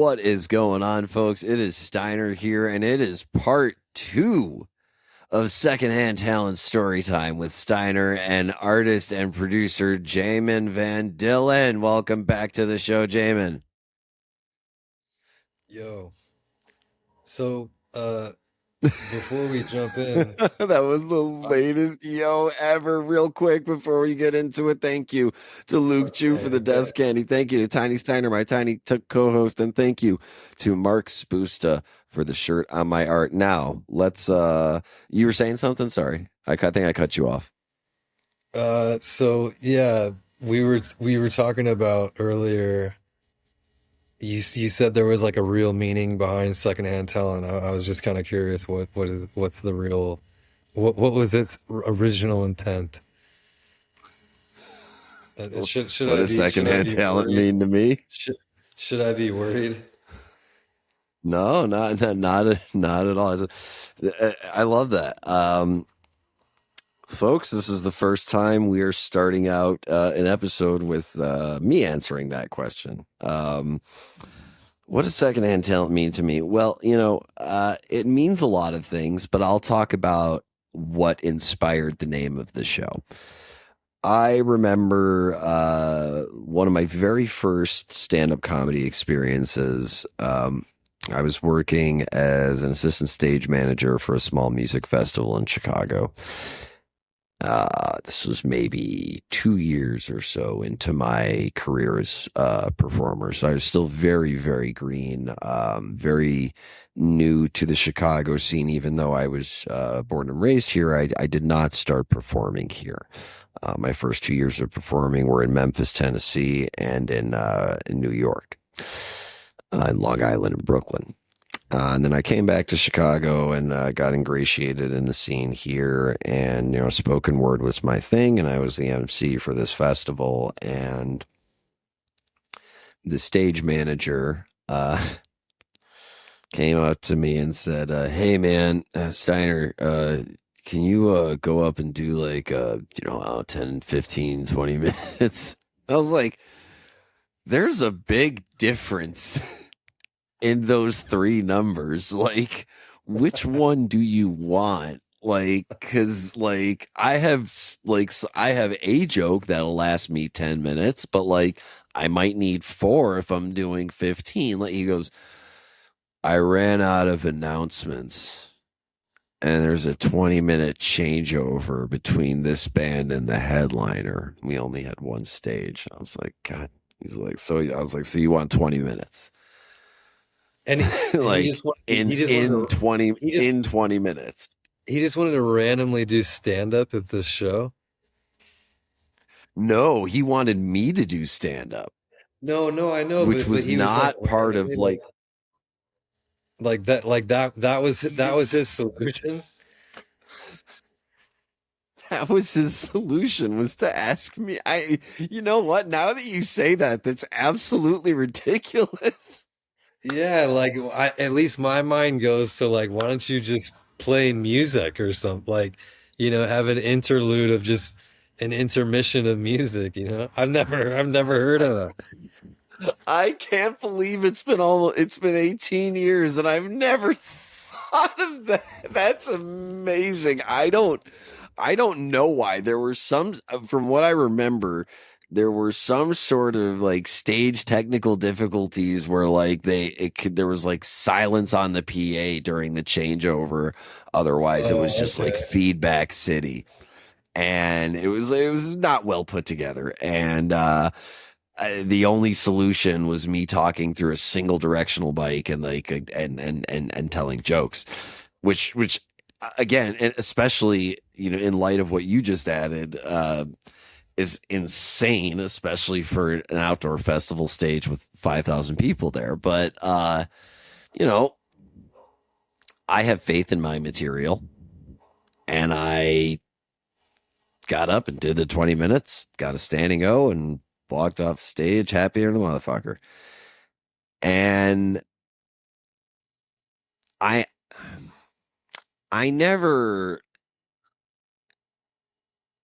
What is going on, folks? It is Steiner here, and it is part 2 of Secondhand Talent Storytime with Steiner and artist and producer Jamin Van Dillen. Welcome back to the show, Jamin. Yo, so before we jump in, That was the I'm latest yo ever. Real quick before we get into it, thank you to Luke Chu for okay, the okay. desk candy. Thank you to Tiny Steiner, my tiny co-host, and thank you to Mark Spusta for the shirt on my art. Now, let's you were saying something? Sorry. Think I cut you off. So yeah, we were talking about earlier. You said there was like a real meaning behind secondhand talent. I was just kind of curious what's the real what was its original intent? Should What I does be secondhand talent worried? mean to me? Should should I be worried? No, not at all. I love that. Folks, this is the first time we are starting out an episode with me answering that question. What does secondhand talent mean to me? Well, it means a lot of things, but I'll talk about what inspired the name of the show. I remember one of my very first stand-up comedy experiences. I was working as an assistant stage manager for a small music festival in Chicago. This was maybe 2 years or so into my career as a performer. So I was still very, very green, very new to the Chicago scene. Even though I was born and raised here, I did not start performing here. My first 2 years of performing were in Memphis, Tennessee, and in New York, in Long Island and Brooklyn. And then I came back to Chicago and got ingratiated in the scene here. And, spoken word was my thing. And I was the MC for this festival. And the stage manager came up to me and said, hey, man, Steiner, can you go up and do like, 10, 15, 20 minutes? I was like, there's a big difference in those three numbers. Like, which one do you want? Like, cause like I have a joke that'll last me 10 minutes, but like I might need 4 if I'm doing 15. Like he goes, I ran out of announcements and there's a 20-minute changeover between this band and the headliner. We only had one stage. I was like, God. He's like, I was like, so you want 20 minutes? And he Like just wanted in he just wanted in to 20 he just in 20 minutes. he just wanted to randomly do stand up at this show. No, he wanted me to do stand up, No, no, I know, which but was he was like not part of randomly like that was his solution. that was his solution, was to ask me. You know what? Now that you say that, that's absolutely ridiculous. Yeah, like at least my mind goes to like, why don't you just play music or something? Like, have an interlude of just an intermission of music, I've never heard of that. I can't believe it's been 18 years and I've never thought of that. That's amazing. I don't know why. There were some, from what I remember, there were some sort of like stage technical difficulties where like there was like silence on the PA during the changeover. Otherwise, it was Oh, just like okay. feedback city, and it was not well put together. And the only solution was me talking through a single directional bike and like and telling jokes, which again, and especially in light of what you just added, is insane, especially for an outdoor festival stage with 5,000 people there. But you know, I have faith in my material, and I got up and did the 20 minutes, got a standing O, and walked off stage happier than a motherfucker. And I I never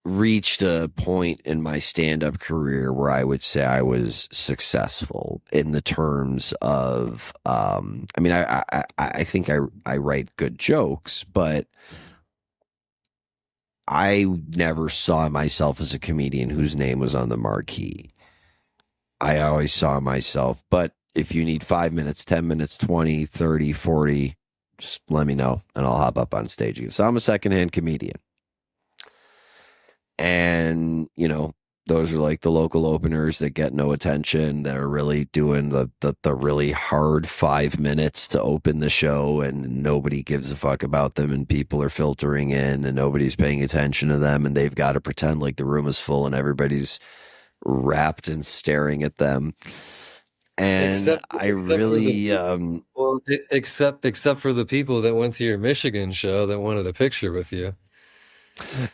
reached a point in my stand-up career where I would say I was successful in the terms of, I mean, I think I write good jokes, but I never saw myself as a comedian whose name was on the marquee. I always saw myself, but if you need 5 minutes, 10 minutes, 20, 30, 40, just let me know and I'll hop up on stage again. So I'm a secondhand comedian. And, those are like the local openers that get no attention, that are really doing the really hard 5 minutes to open the show, and nobody gives a fuck about them, and people are filtering in and nobody's paying attention to them, and they've got to pretend like the room is full and everybody's wrapped and staring at them. And I Except for the really, well, except for the people that went to your Michigan show that wanted a picture with you.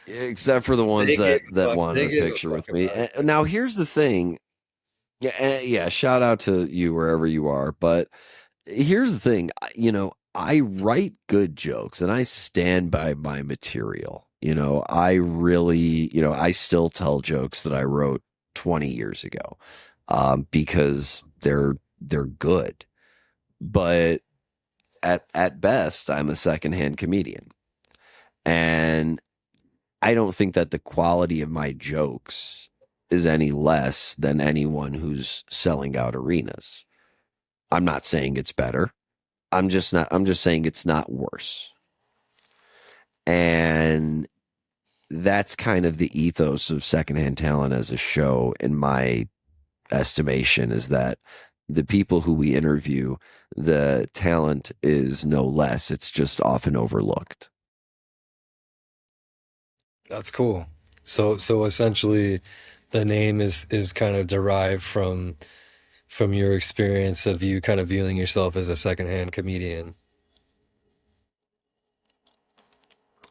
except for the ones They gave a that fuck. wanted They a gave a picture fuck with me. about And now here's the thing. Yeah, yeah, shout out to you wherever you are. But here's the thing, I write good jokes and I stand by my material. I really, I still tell jokes that I wrote 20 years ago, because they're good. But at best, I'm a secondhand comedian, and I don't think that the quality of my jokes is any less than anyone who's selling out arenas. I'm not saying it's better. I'm just saying it's not worse. And that's kind of the ethos of Secondhand Talent as a show, in my estimation, is that the people who we interview, the talent is no less. It's just often overlooked. That's cool. So essentially, the name is kind of derived from your experience of you kind of viewing yourself as a secondhand comedian.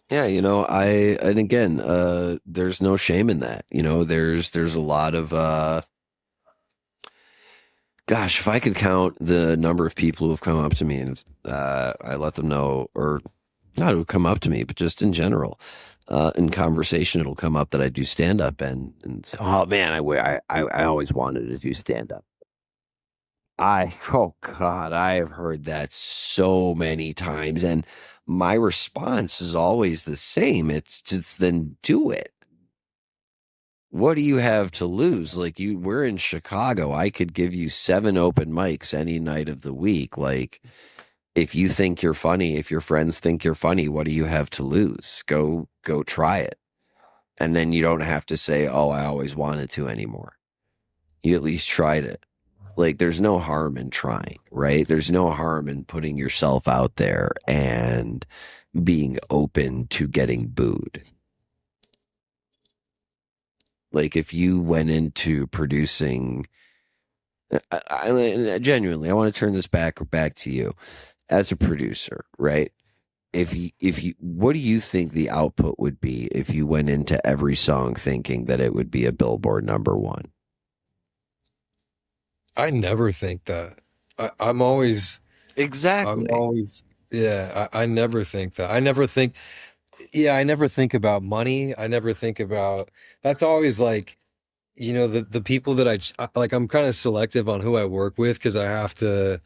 Yeah, and again, there's no shame in that. There's a lot of, gosh, if I could count the number of people who have come up to me, and I let them know, or not who come up to me, but just in general, in conversation, it'll come up that I do stand up, and say, oh man, I always wanted to do stand up. Oh God, I have heard that so many times, and my response is always the same. It's just, then do it. What do you have to lose? Like, we're in Chicago. I could give you 7 open mics any night of the week. Like, if you think you're funny, if your friends think you're funny, what do you have to lose? Go try it. And then you don't have to say, oh, I always wanted to anymore. You at least tried it. Like, there's no harm in trying, right? There's no harm in putting yourself out there and being open to getting booed. Like, if you went into producing, genuinely, I want to turn this back to you as a producer, right? If you, what do you think the output would be if you went into every song thinking that it would be a Billboard #1? I never think that. I'm always, I'm Exactly. always, yeah, I never think that. I never think, yeah, I never think about money. I never think about, that's always like, the people that like, I'm kind of selective on who I work with because I have to,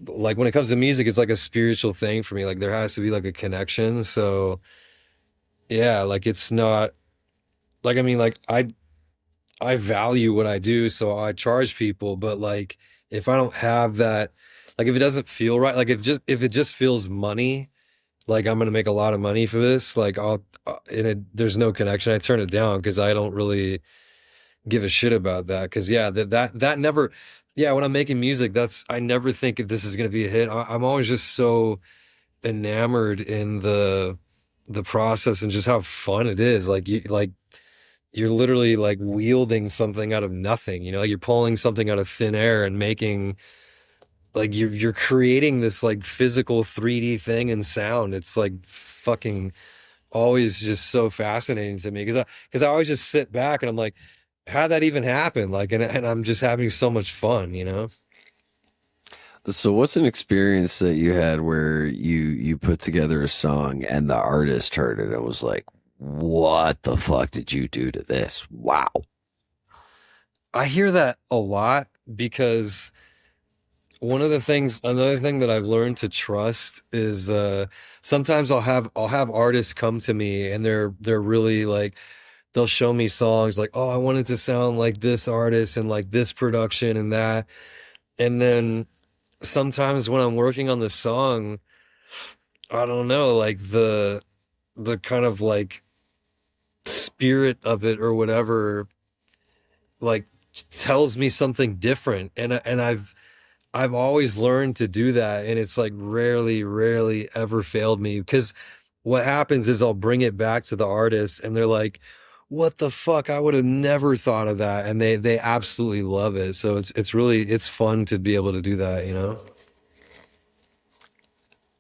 like, when it comes to music, it's like a spiritual thing for me. Like, there has to be like a connection. So, yeah, like, it's not, like, I mean, like, I value what I do, so I charge people, but like if I don't have that, like if it doesn't feel right, like if it just feels money, like I'm gonna make a lot of money for this, like there's no connection. I turn it down because I don't really give a shit about that. Because yeah, that never, yeah, when I'm making music, I never think this is gonna be a hit. I'm always just so enamored in the process and just how fun it is. You're literally like wielding something out of nothing, like you're pulling something out of thin air and making, like, you're creating this like physical 3D thing in sound. It's like fucking always just so fascinating to me because I always just sit back and I'm like, how'd that even happen? Like, and I'm just having so much fun. So what's an experience that you had where you put together a song and the artist heard it and was like, what the fuck did you do to this? Wow. I hear that a lot because another thing that I've learned to trust is sometimes I'll have artists come to me and they're really like they'll show me songs like, oh, I want it to sound like this artist and like this production and that. And then sometimes when I'm working on the song, I don't know, like the kind of like spirit of it or whatever like tells me something different. And I've always learned to do that, and it's like rarely ever failed me because what happens is I'll bring it back to the artist and they're like, "What the fuck? I would have never thought of that." And they absolutely love it. So it's really it's fun to be able to do that, you know?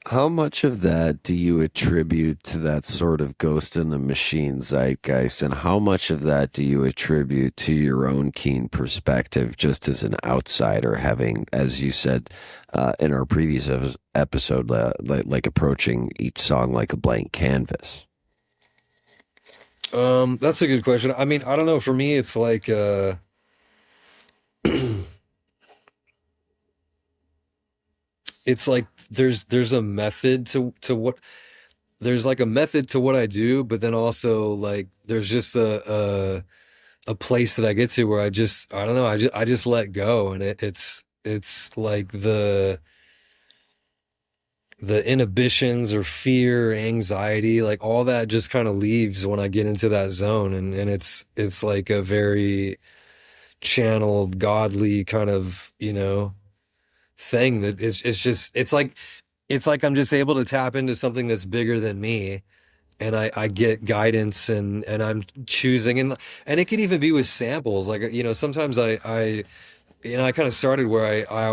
How much of that do you attribute to that sort of ghost in the machine zeitgeist, and how much of that do you attribute to your own keen perspective, just as an outsider, having, as you said in our previous episode, like approaching each song like a blank canvas? That's a good question. I mean, I don't know. For me, it's like it's like there's a method to what there's like a method to what I do, but then also like there's just a place that I get to where I don't know, I just let go, and it's like the inhibitions or fear, anxiety, like all that just kind of leaves when I get into that zone, and it's like a very channeled, godly kind of, you know, thing that it's just it's like I'm just able to tap into something that's bigger than me, and I get guidance, and I'm choosing, and it could even be with samples. Like, you know, sometimes I you know, I kind of started where I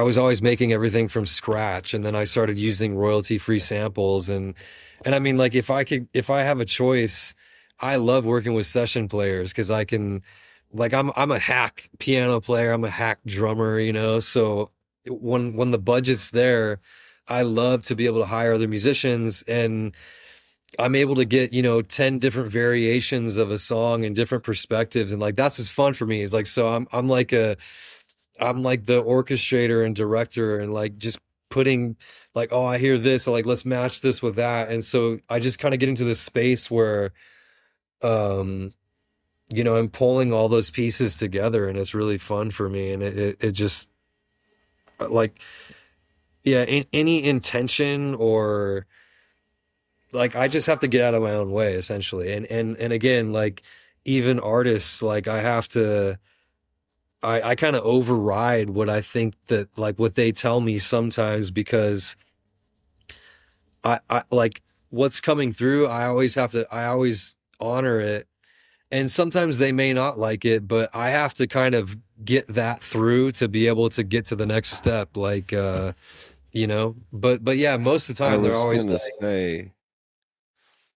was always making everything from scratch, and then I started using royalty-free samples, and I mean, like, if I have a choice, I love working with session players because I can, like, I'm a hack piano player, I'm a hack drummer, you know, so when the budget's there, I love to be able to hire other musicians, and I'm able to get, you know, 10 different variations of a song and different perspectives, and like that's just fun for me. It's like, so I'm like the orchestrator and director, and like just putting like, oh, I hear this, so like let's match this with that. And so I just kind of get into this space where um you know, I'm pulling all those pieces together, and it's really fun for me, and it just like, yeah, any intention or like I just have to get out of my own way essentially. And again, like even artists, like I have to I kind of override what I think that like what they tell me sometimes because I like what's coming through, I always honor it. And sometimes they may not like it, but I have to kind of get that through to be able to get to the next step. Like you know, but yeah, most of the I time they're was always gonna like, say,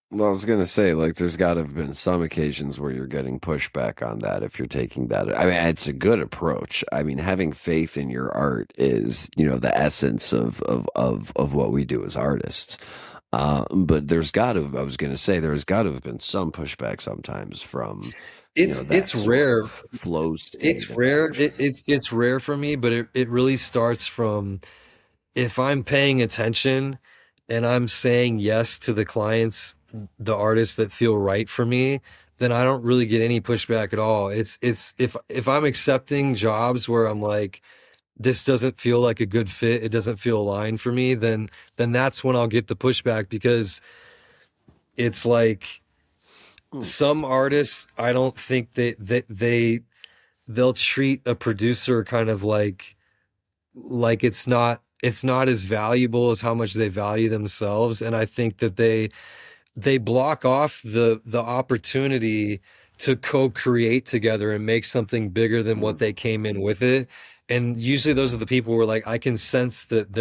well, I was gonna say, like, there's got to have been some occasions where you're getting pushback on that if you're taking that. I mean, it's a good approach. I mean, having faith in your art is, you know, the essence of what we do as artists. But there's got to, I was gonna say, there's got to have been some pushback sometimes from, you know, that it's sort rare. of flow state It's of rare. intention. It's rare for me, but it really starts from if I'm paying attention and I'm saying yes to the clients, the artists that feel right for me, then I don't really get any pushback at all. It's if I'm accepting jobs where I'm like, this doesn't feel like a good fit, it doesn't feel aligned for me, then that's when I'll get the pushback because it's like Hmm. some artists, I don't think they'll treat a producer kind of like it's not as valuable as how much they value themselves, and I think that they block off the opportunity to co-create together and make something bigger than what Hmm. they came in with it. And usually those are the people where like I can sense that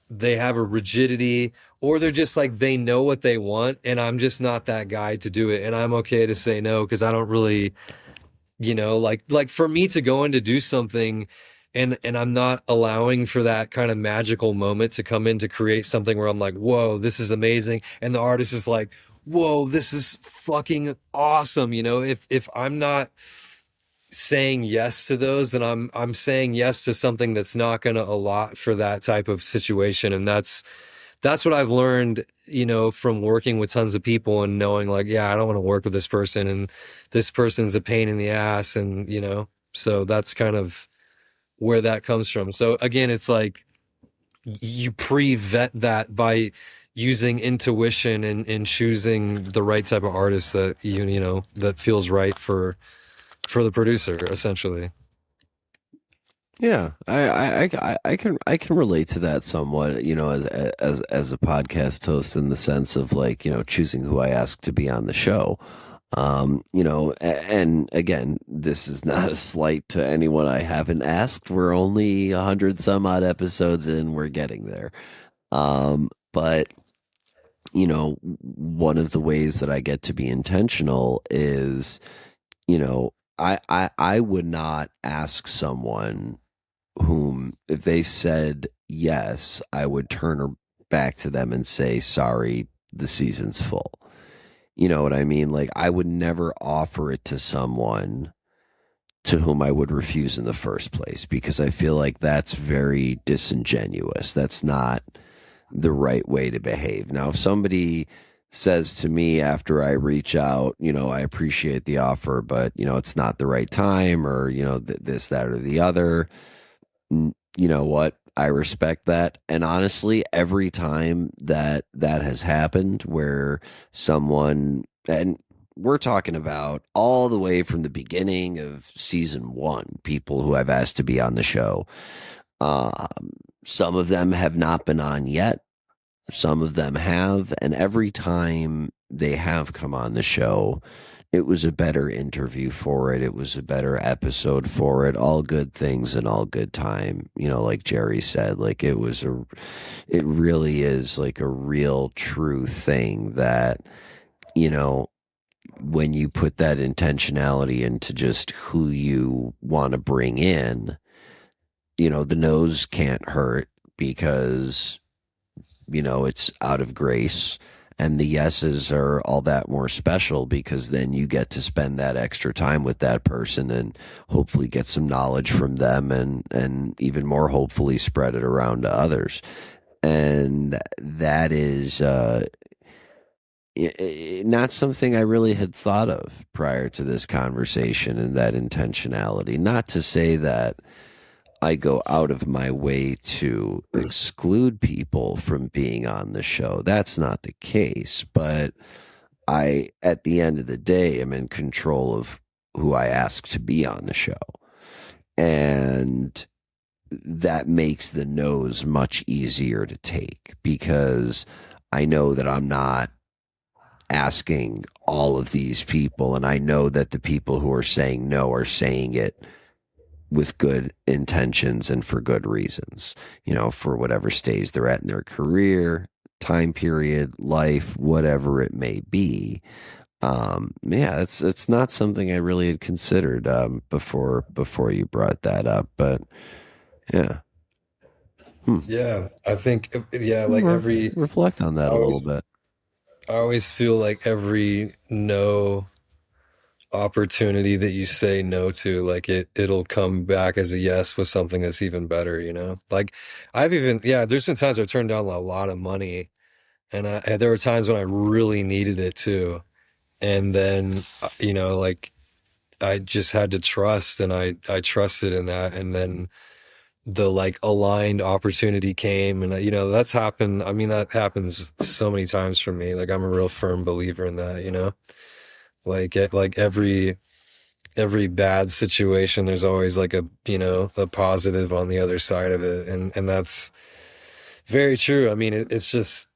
they have a rigidity, or they're just like they know what they want, and I'm just not that guy to do it, and I'm okay to say no because I don't really, you know, like for me to go in to do something and I'm not allowing for that kind of magical moment to come in to create something where I'm like, whoa, this is amazing. And the artist is like, whoa, this is fucking awesome. You know, if I'm not saying yes to those, then I'm saying yes to something that's not going to allot for that type of situation. And that's what I've learned, you know, from working with tons of people and knowing like, yeah, I don't want to work with this person and this person's a pain in the ass. And, you know, so that's kind of where that comes from. So again, it's like you pre-vet that by using intuition and choosing the right type of artist that you know, that feels right for the producer, essentially. Yeah, I can relate to that somewhat, you know, as a podcast host in the sense of like, you know, choosing who I ask to be on the show. You know, and again, this is not a slight to anyone I haven't asked. We're only 100 some odd episodes in, we're getting there. But you know, one of the ways that I get to be intentional is, you know, I would not ask someone whom, if they said yes, I would turn her back to them and say, sorry, the season's full. You know what I mean? Like, I would never offer it to someone to whom I would refuse in the first place because I feel like that's very disingenuous. That's not the right way to behave. Now, if somebody says to me after I reach out, you know, I appreciate the offer, but, you know, it's not the right time or, you know, this, that, or the other, you know what? I respect that. And honestly, every time that that has happened where someone, and we're talking about all the way from the beginning of season one, people who I've asked to be on the show. Some of them have not been on yet. Some of them have. And every time they have come on the show, it was a better interview for it. It was a better episode for it. All good things and all good time. You know, like Jerry said, like it really is like a real true thing that, you know, when you put that intentionality into just who you want to bring in, you know, the nose can't hurt because, you know, it's out of grace. And the yeses are all that more special because then you get to spend that extra time with that person and hopefully get some knowledge from them and even more hopefully spread it around to others. And that is not something I really had thought of prior to this conversation and that intentionality. Not to say that I go out of my way to exclude people from being on the show. That's not the case. But I, at the end of the day, am in control of who I ask to be on the show. And that makes the no's much easier to take because I know that I'm not asking all of these people. And I know that the people who are saying no are saying it with good intentions and for good reasons, you know, for whatever stage they're at in their career, time period, life, whatever it may be. Yeah, it's not something I really had considered before you brought that up, but yeah. Hmm. Yeah, I think yeah, like Re- every Reflect on I that a little always bit. I always feel like every no opportunity that you say no to, like it'll come back as a yes with something that's even better, you know? Like I've even yeah, there's been times I've turned down a lot of money and there were times when I really needed it too. And then you know, like I just had to trust and I trusted in that and then the like aligned opportunity came and you know that's happened. I mean that happens so many times for me. Like I'm a real firm believer in that, you know? Like every bad situation there's always like a, you know, a positive on the other side of it and that's very true. I mean it's just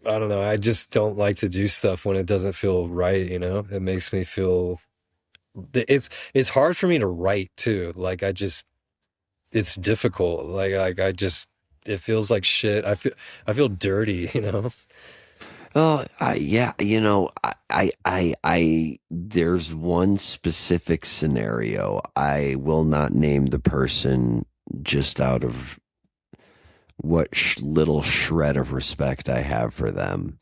I don't know. I just don't like to do stuff when it doesn't feel right, you know? It makes me feel it's hard for me to write too. Like I just it's difficult. Like I just it feels like shit. I feel dirty, you know? Oh, yeah, there's one specific scenario. I will not name the person just out of what little shred of respect I have for them.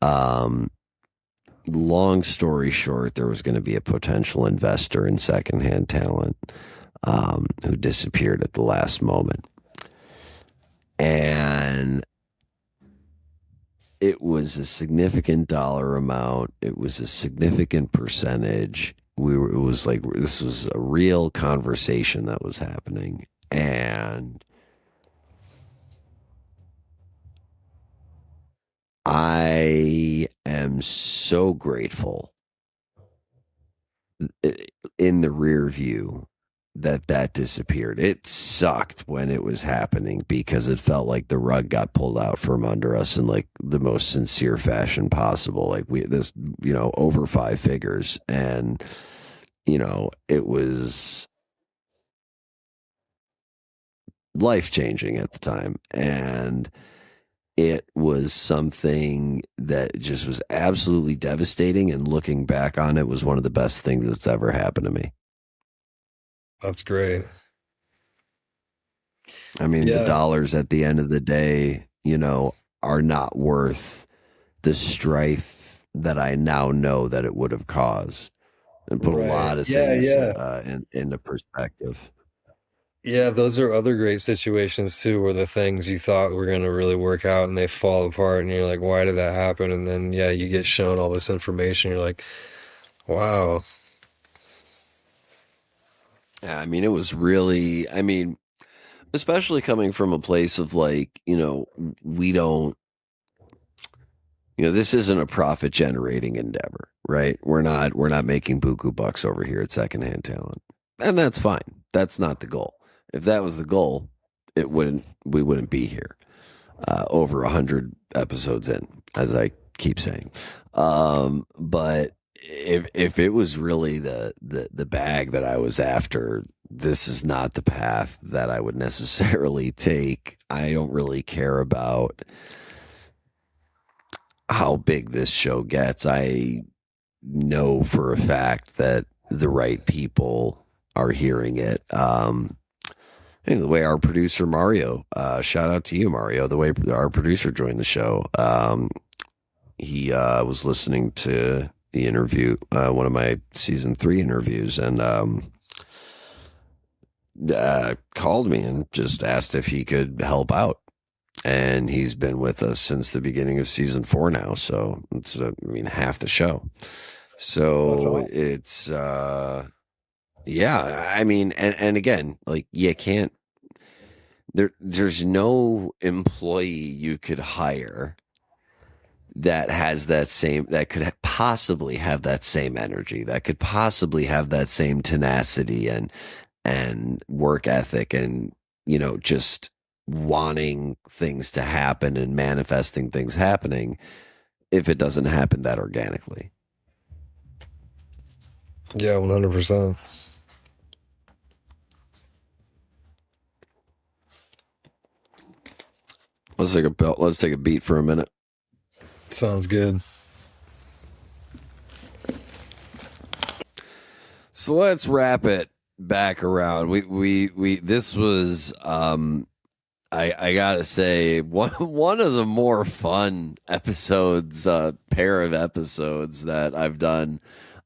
Um, Long story short, there was going to be a potential investor in Secondhand Talent, who disappeared at the last moment. And it was a significant dollar amount. It was a significant percentage. It was like, this was a real conversation that was happening. And I am so grateful in the rear view that disappeared. It sucked when it was happening because it felt like the rug got pulled out from under us in like the most sincere fashion possible. Like over five figures. And, it was life changing at the time. And it was something that just was absolutely devastating. And looking back on it was one of the best things that's ever happened to me. That's great. I mean, the Yeah, dollars at the end of the day, are not worth the strife that I now know that it would have caused, and put a right. lot of Yeah, things yeah. into perspective. Yeah, those are other great situations too, where the things you thought were going to really work out and they fall apart, and you're like, why did that happen? And then, yeah, you get shown all this information. You're like, wow. Yeah, I mean, it was really, especially coming from a place of like, we don't, this isn't a profit generating endeavor, right? We're not making buku bucks over here at Secondhand Talent. And that's fine. That's not the goal. If that was the goal, we wouldn't be here. Over 100 episodes in, as I keep saying. But if it was really the bag that I was after, this is not the path that I would necessarily take. I don't really care about how big this show gets. I know for a fact that the right people are hearing it. And the way our producer Mario, shout out to you, Mario. The way our producer joined the show, he was listening to the interview, one of my season 3 interviews, and called me and just asked if he could help out. And he's been with us since the beginning of season 4 now, so it's half the show. That's So awesome. it's yeah, and again, like, you can't, there's no employee you could hire that has that could possibly have that same energy, that could possibly have that same tenacity and work ethic, and just wanting things to happen and manifesting things happening, if it doesn't happen that organically. Yeah, 100%. Let's take a beat for a minute. Sounds good. So let's wrap it back around. We this was I gotta say, one of the more fun episodes, pair of episodes that I've done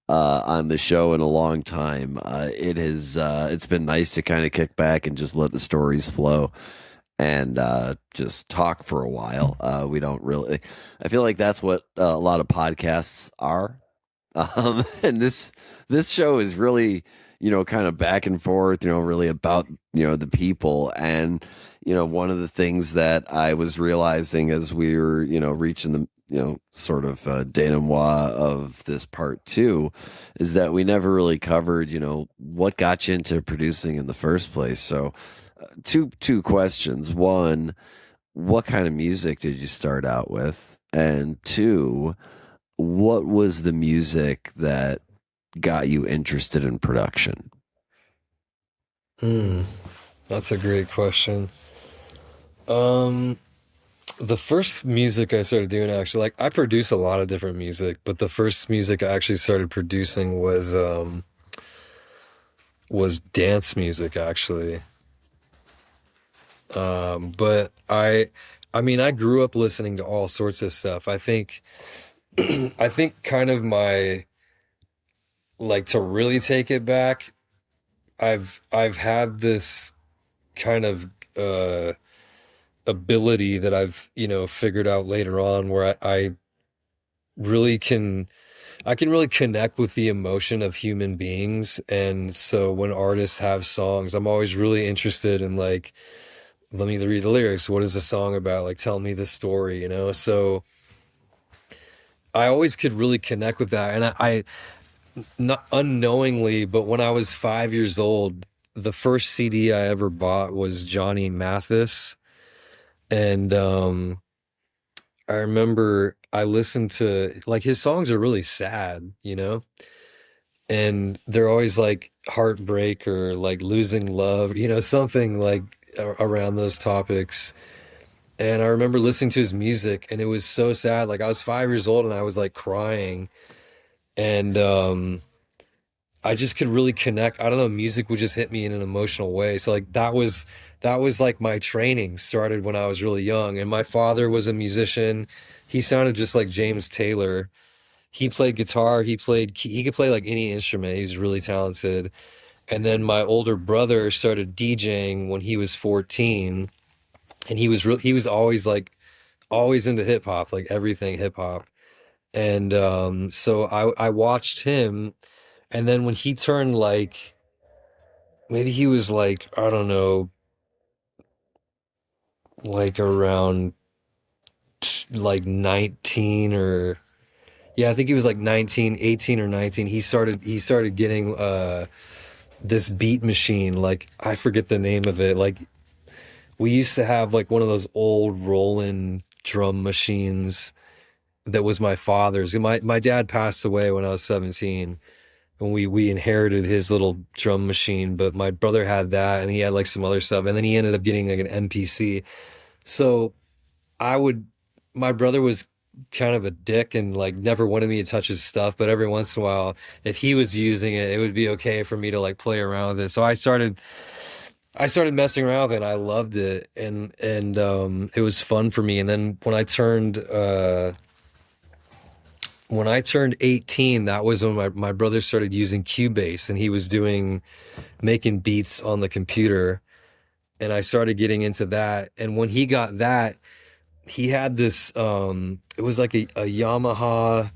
on the show in a long time. It's been nice to kind of kick back and just let the stories flow, and just talk for a while. We don't really, I feel like that's what a lot of podcasts are. And this show is really, kind of back and forth, really about, the people. And, one of the things that I was realizing as we were, reaching the, sort of denouement of this part 2, is that we never really covered, what got you into producing in the first place. So two questions. One, what kind of music did you start out with? And two, what was the music that got you interested in production? Mm, that's a great question. Um, The first music I started doing actually, like I produce a lot of different music, but the first music I actually started producing was dance music actually. But I mean I grew up listening to all sorts of stuff. I think I think kind of my like to really take it back, I've had this kind of uh ability that I've, figured out later on where I really can I can really connect with the emotion of human beings. And so when artists have songs, I'm always really interested in like, let me read the lyrics. What is the song about? Like, tell me the story. So I always could really connect with that. And I not unknowingly, but when I was 5 years old, the first CD I ever bought was Johnny Mathis. And I remember I listened to like his songs are really sad, and they're always like heartbreak or like losing love, something like around those topics. And I remember listening to his music and it was so sad. Like I was 5 years old and I was like crying. And I just could really connect. I don't know, music would just hit me in an emotional way. So like that was like my training started when I was really young. And my father was a musician. He sounded just like James Taylor. He played guitar, he could play like any instrument. He was really talented. And then my older brother started DJing when he was 14, and he was always like always into hip hop, like everything hip hop. And so I watched him, and then when he turned like maybe he was like I don't know, like around like 19 or yeah, I think he was like 19, 18 or 19. He started getting this beat machine, like I forget the name of it. Like we used to have like one of those old Roland drum machines that was my father's. And my dad passed away when I was 17, and we inherited his little drum machine, but my brother had that and he had like some other stuff, and then he ended up getting like an MPC. So I would my brother was kind of a dick and like never wanted me to touch his stuff, but every once in a while if he was using it, it would be okay for me to like play around with it. So I started messing around with it and I loved it, and it was fun for me. And then when I turned 18, that was when my brother started using Cubase, and he was making beats on the computer, and I started getting into that. And when he got that, he had this it was like a Yamaha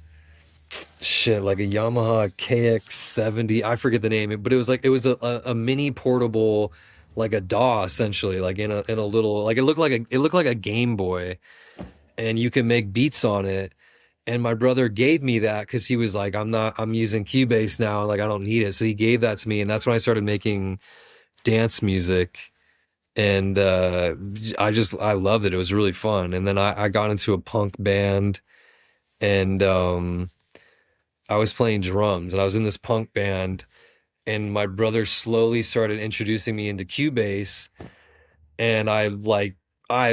shit, like a Yamaha KX70. I forget the name, but it was a mini portable, like a DAW essentially, like in a little, like it looked like a Game Boy, and you can make beats on it. And my brother gave me that because he was like, I'm using Cubase now, like I don't need it. So he gave that to me, and that's when I started making dance music. And I loved it. It was really fun. And then I got into a punk band, and I was playing drums, and I was in this punk band, and my brother slowly started introducing me into Cubase, and I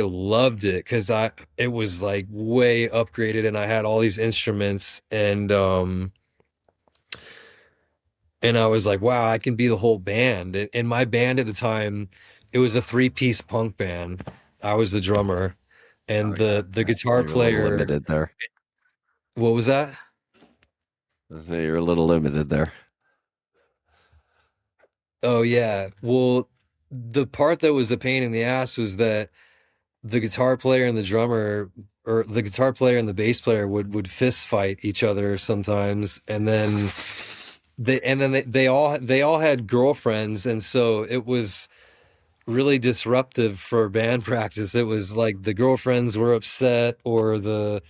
loved it because I it was like way upgraded, and I had all these instruments, and I was like, wow, I can be the whole band. And my band at the time, it was a three-piece punk band. I was the drummer, and Okay. the guitar You're a little player. limited there. What was that? You're a little limited there. Oh yeah. Well, the part that was a pain in the ass was that the guitar player and the drummer, or the guitar player and the bass player would fist fight each other sometimes, and then they all had girlfriends, and so it was really disruptive for band practice. It was like the girlfriends were upset, or the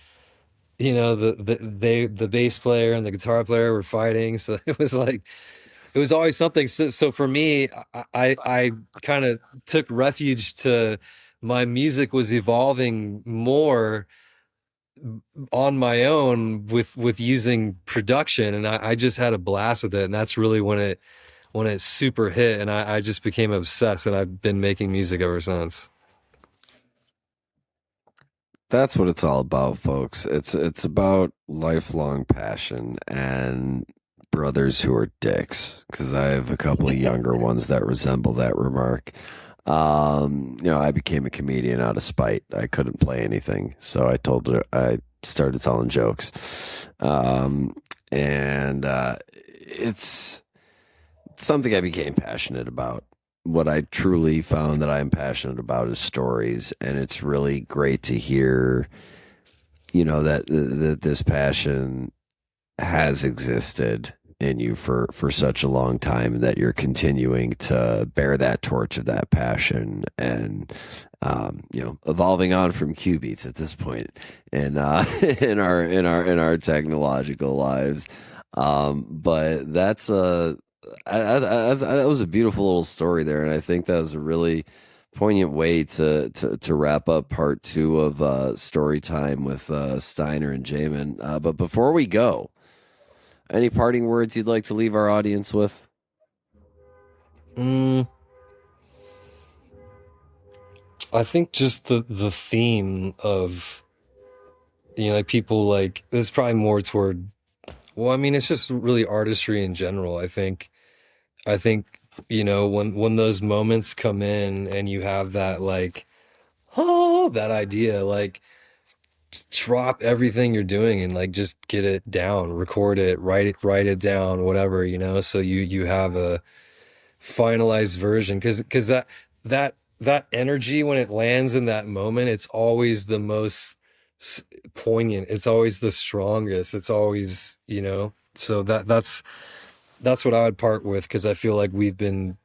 bass player and the guitar player were fighting. So it was like it was always something. So for me, I kind of took refuge to my music was evolving more on my own with using production, and I just had a blast with it. And that's really when it super hit, and I just became obsessed, and I've been making music ever since. That's what it's all about, folks. It's about lifelong passion and brothers who are dicks. Because I have a couple of younger ones that resemble that remark. I became a comedian out of spite. I couldn't play anything, so I started telling jokes, and it's something I became passionate about. What I truly found that I'm passionate about is stories, and it's really great to hear, that this passion has existed in you for such a long time, and that you're continuing to bear that torch of that passion and evolving on from Q beats at this point in in our technological lives. But that's that was a beautiful little story there, and I think that was a really poignant way to wrap up part two of story time with Steiner and Jamin. But before we go, any parting words you'd like to leave our audience with? Mm, I think just the theme of, like people like this, probably more toward, well, I mean, it's just really artistry in general. I think, when those moments come in and you have that, like, oh, that idea, like, just drop everything you're doing and like just get it down, record it, write it down, whatever, so you have a finalized version, because that energy, when it lands in that moment, it's always the most poignant, it's always the strongest, it's always, so that's what I would part with, because I feel like we've been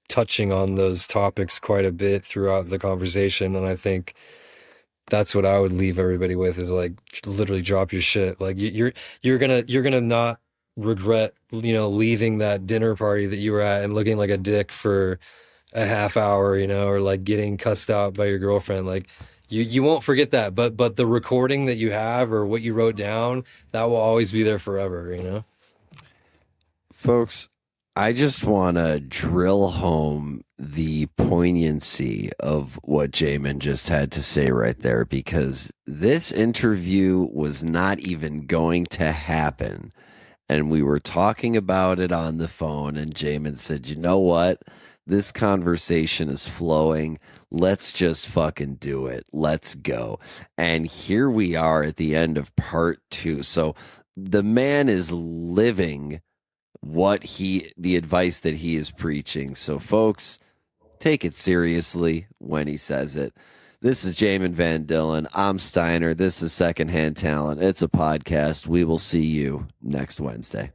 touching on those topics quite a bit throughout the conversation, and I think that's what I would leave everybody with, is like, literally drop your shit. Like, you're gonna not regret, leaving that dinner party that you were at and looking like a dick for a half hour, or like getting cussed out by your girlfriend. Like, you won't forget that, but the recording that you have, or what you wrote down, that will always be there forever. Folks, I just want to drill home the poignancy of what Jamin just had to say right there, because this interview was not even going to happen. And we were talking about it on the phone, and Jamin said, you know what? This conversation is flowing. Let's just fucking do it. Let's go. And here we are at the end of part two. So the man is living the advice that he is preaching. So folks, take it seriously when he says it. This is Jamin Van Dillen. I'm Steiner. This is Secondhand Talent. It's a podcast. We will see you next Wednesday.